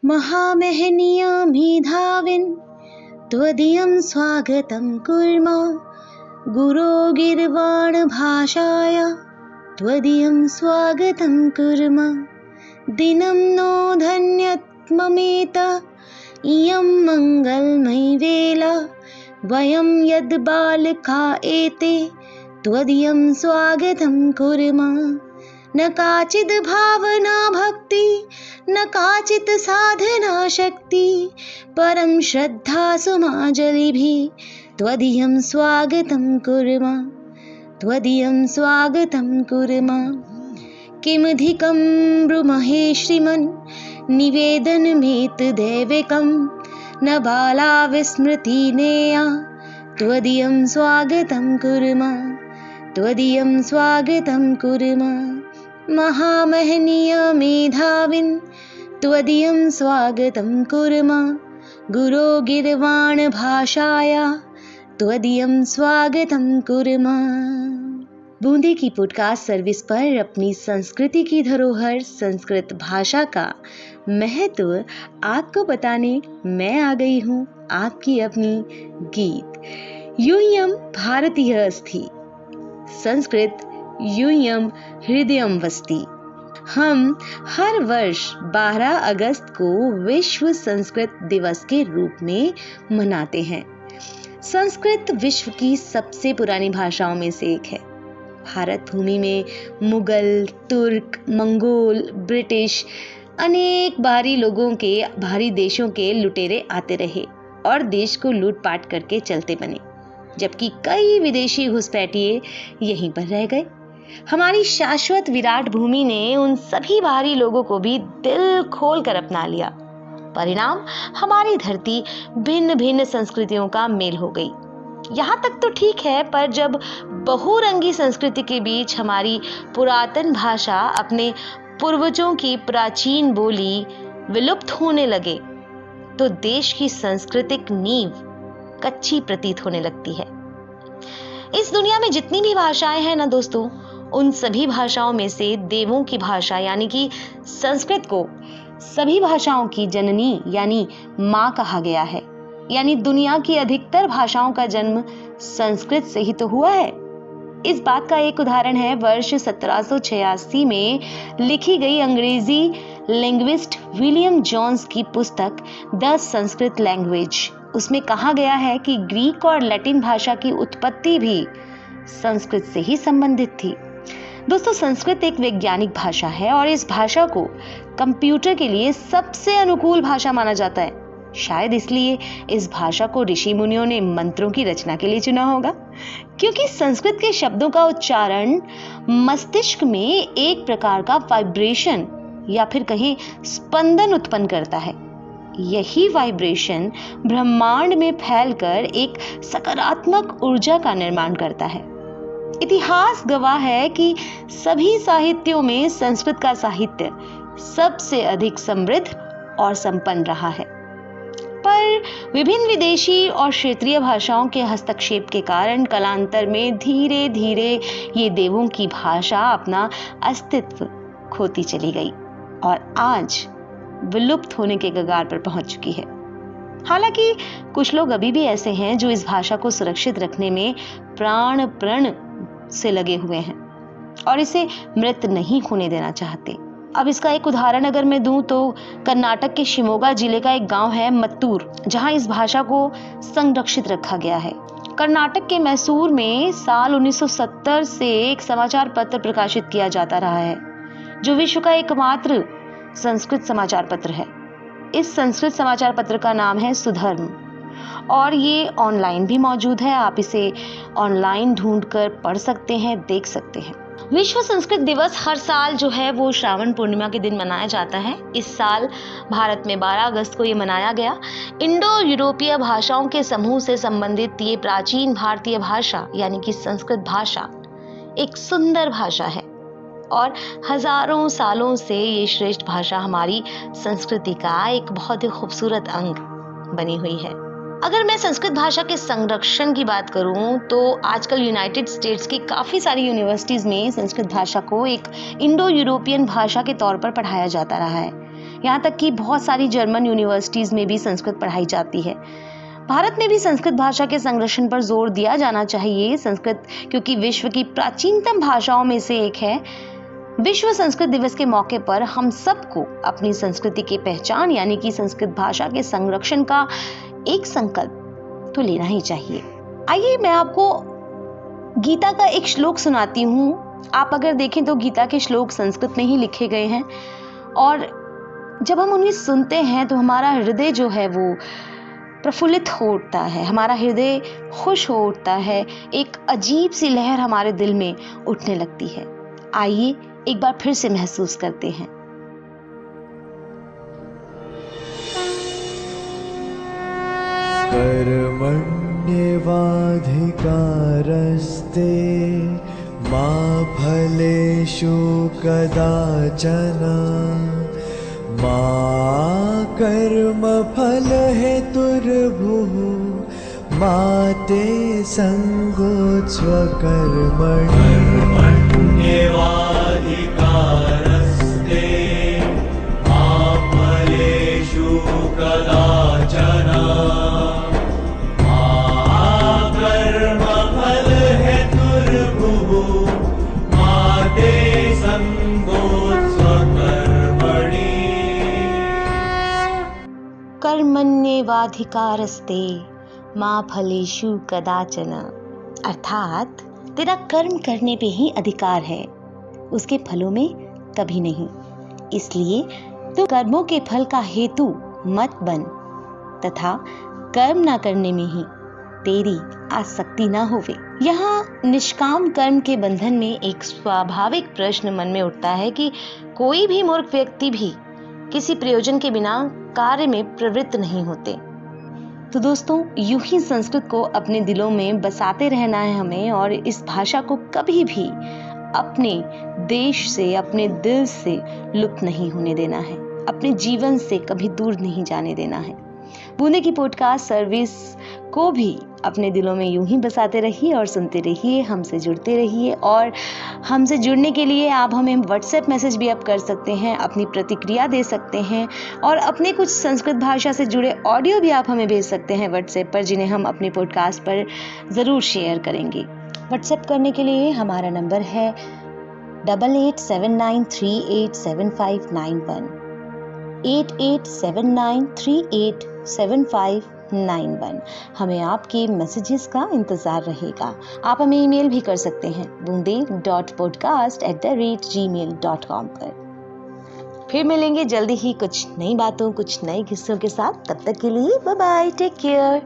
महामहनीयमेधाविन् त्वदीयं स्वागतं कुर्मः। गुरो गीर्वाणभाषाय त्वदीयं स्वागतं कुर्मः। दिनं नो धन्यत्वमेत इयं मङ्गलमयी वेला। वयं यद् बालका एते त्वदीयं स्वागतं कुर्मः। न काचिद् भावना भक्ति न काचित् साधना शक्ति परं श्रद्धा सुमाजलिभिः त्वदीयं स्वागतं कुर्मः। त्वदीयं स्वागतं कुर्मः। किमधिकं ब्रूमहे श्रीमन् निवेदनमेतदैवेकं। न बाला विस्मृतिनेया त्वदीयं स्वागतं कुर्मः। त्वदीयं स्वागतं कुर्मः। महामहनीयमेधाविन् त्वदीयं स्वागतं कुर्मः। गुरो गीर्वाणभाषाय त्वदीयं स्वागतं कुर्मः। बूंदे की पॉडकास्ट सर्विस पर अपनी संस्कृति की धरोहर संस्कृत भाषा का महत्व आपको बताने मैं आ गई हूँ, आपकी अपनी गीत। यूयं भारतीय अस्ति, संस्कृत यूयं हृदयं वसति। हम हर वर्ष 12 अगस्त को विश्व संस्कृत दिवस के रूप में मनाते हैं। संस्कृत विश्व की सबसे पुरानी भाषाओं में से एक है। भारत भूमि में मुगल, तुर्क, मंगोल, ब्रिटिश अनेक भारी देशों के लुटेरे आते रहे और देश को लूटपाट करके चलते बने, जबकि कई विदेशी घुसपैठिए यहीं पर रह गए। हमारी शाश्वत विराट भूमि ने उन सभी बाहरी लोगों को भी दिल खोल कर अपना लिया। परिणाम, हमारी धरती भिन्न भिन्न संस्कृतियों का मेल हो गई। यहाँ तक तो ठीक है, पर जब बहुरंगी संस्कृति के बीच हमारी पुरातन भाषा, अपने पूर्वजों की प्राचीन बोली विलुप्त होने लगे, तो देश की सांस्कृतिक नींव कच्ची प्रतीत होने लगती है। इस दुनिया में जितनी भी भाषाएं हैं ना दोस्तों, उन सभी भाषाओं में से देवों की भाषा यानी कि संस्कृत को सभी भाषाओं की जननी यानी माँ कहा गया है। यानी दुनिया की अधिकतर भाषाओं का जन्म संस्कृत से ही तो हुआ है। इस बात का एक उदाहरण है वर्ष 1786 में लिखी गई अंग्रेजी लिंग्विस्ट विलियम जोन्स की पुस्तक द संस्कृत लैंग्वेज। उसमें कहा गया है कि ग्रीक और लैटिन भाषा की उत्पत्ति भी संस्कृत से ही संबंधित थी। दोस्तों, संस्कृत एक वैज्ञानिक भाषा है और इस भाषा को कंप्यूटर के लिए सबसे अनुकूल भाषा माना जाता है। शायद इसलिए इस भाषा को ऋषि मुनियों ने मंत्रों की रचना के लिए चुना होगा, क्योंकि संस्कृत के शब्दों का उच्चारण मस्तिष्क में एक प्रकार का वाइब्रेशन या फिर कहें स्पंदन उत्पन्न करता है। यही वाइब्रेशन ब्रह्मांड में फैलकर एक सकारात्मक ऊर्जा का निर्माण करता है। इतिहास गवाह है कि सभी साहित्यों में संस्कृत का साहित्य सबसे अधिक समृद्ध और संपन्न रहा है। पर विभिन्न विदेशी और क्षेत्रीय भाषाओं के हस्तक्षेप के कारण कालांतर में धीरे धीरे ये देवों की भाषा अपना अस्तित्व खोती चली गई और आज विलुप्त होने के कगार पर पहुंच चुकी है। हालांकि कुछ लोग अभी भी ऐसे हैं जो इस भाषा को सुरक्षित रखने में प्राण प्रण से लगे हुए हैं और इसे मृत नहीं होने देना चाहते। अब इसका एक उदाहरण अगर मैं दूं तो कर्नाटक के शिमोगा जिले का एक गांव है मत्तूर, जहां इस भाषा को संरक्षित रखा गया है। कर्नाटक के मैसूर में साल 1970 से एक समाचार पत्र प्रकाशित किया जाता रहा है, जो विश्व का एकमात्र संस्कृत समाचार पत्र है। इस संस्कृत समाचार पत्र का नाम है सुधर्म और ये ऑनलाइन भी मौजूद है। आप इसे ऑनलाइन ढूंढकर पढ़ सकते हैं, देख सकते हैं। विश्व संस्कृत दिवस हर साल जो है वो श्रावण पूर्णिमा के दिन मनाया जाता है। इस साल भारत में 12 अगस्त को ये मनाया गया। इंडो यूरोपीय भाषाओं के समूह से संबंधित ये प्राचीन भारतीय भाषा यानी कि संस्कृत भाषा एक सुंदर भाषा है और हजारों सालों से ये श्रेष्ठ भाषा हमारी संस्कृति का एक बहुत ही खूबसूरत अंग बनी हुई है। अगर मैं संस्कृत भाषा के संरक्षण की बात करूं तो आजकल यूनाइटेड स्टेट्स की काफ़ी सारी यूनिवर्सिटीज़ में संस्कृत भाषा को एक इंडो यूरोपियन भाषा के तौर पर पढ़ाया जाता रहा है। यहाँ तक कि बहुत सारी जर्मन यूनिवर्सिटीज़ में भी संस्कृत पढ़ाई जाती है। भारत में भी संस्कृत भाषा के संरक्षण पर जोर दिया जाना चाहिए। संस्कृत क्योंकि विश्व की प्राचीनतम भाषाओं में से एक है। विश्व संस्कृत दिवस के मौके पर हम सबको अपनी संस्कृति की पहचान यानी कि संस्कृत भाषा के संरक्षण का एक संकल्प तो लेना ही चाहिए। आइए मैं आपको गीता का एक श्लोक सुनाती हूँ। आप अगर देखें तो गीता के श्लोक संस्कृत में ही लिखे गए हैं और जब हम उन्हें सुनते हैं तो हमारा हृदय जो है वो प्रफुल्लित हो उठता है, हमारा हृदय खुश हो उठता है, एक अजीब सी लहर हमारे दिल में उठने लगती है। आइए एक बार फिर से महसूस करते हैं। कर्मण्येवाधिकारस्ते मा फलेषु कदाचन मा कर्मफल हेतुर्भुः मा ते संगोत्स्व कर्मणि। कर्मण्येवाधिकारस्ते मा फलेषु कदाचन मा कर्मफल हेतुर्भुः मा ते संगोत्स्व कर्मणि। कर्मण्येवाधिकारस्ते मा फलेषु कदाचन, अर्थात तेरा कर्म करने पे ही अधिकार है, उसके फलों में कभी नहीं। इसलिए तो कर्मों के फल का हेतु मत बन तथा कर्म ना करने में ही तेरी आसक्ति ना होवे। यहाँ निष्काम कर्म के बंधन में एक स्वाभाविक प्रश्न मन में उठता है कि कोई भी मूर्ख व्यक्ति भी किसी प्रयोजन के बिना कार्य में प्रवृत्त नहीं होते। तो दोस्तों, यूं ही संस्कृत को अपने दिलों में बसाते रहना है हमें और इस भाषा को कभी भी अपने देश से, अपने दिल से लुप्त नहीं होने देना है, अपने जीवन से कभी दूर नहीं जाने देना है। बूंदे की पॉडकास्ट सर्विस को भी अपने दिलों में यूं ही बसाते रहिए और सुनते रहिए, हमसे जुड़ते रहिए। और हमसे जुड़ने के लिए आप हमें व्हाट्सएप मैसेज भी आप कर सकते हैं, अपनी प्रतिक्रिया दे सकते हैं और अपने कुछ संस्कृत भाषा से जुड़े ऑडियो भी आप हमें भेज सकते हैं व्हाट्सएप पर, जिन्हें हम अपनी पॉडकास्ट पर ज़रूर शेयर करेंगे। व्हाट्सएप करने के लिए हमारा नंबर है 8879387591 8879387591। हमें आपके मैसेजेस का इंतज़ार रहेगा। आप हमें ईमेल भी कर सकते हैं boonde.podcast@gmail.com पर। फिर मिलेंगे जल्दी ही कुछ नई बातों, कुछ नए किस्सों के साथ। तब तक के लिए बाय बाय, टेक केयर।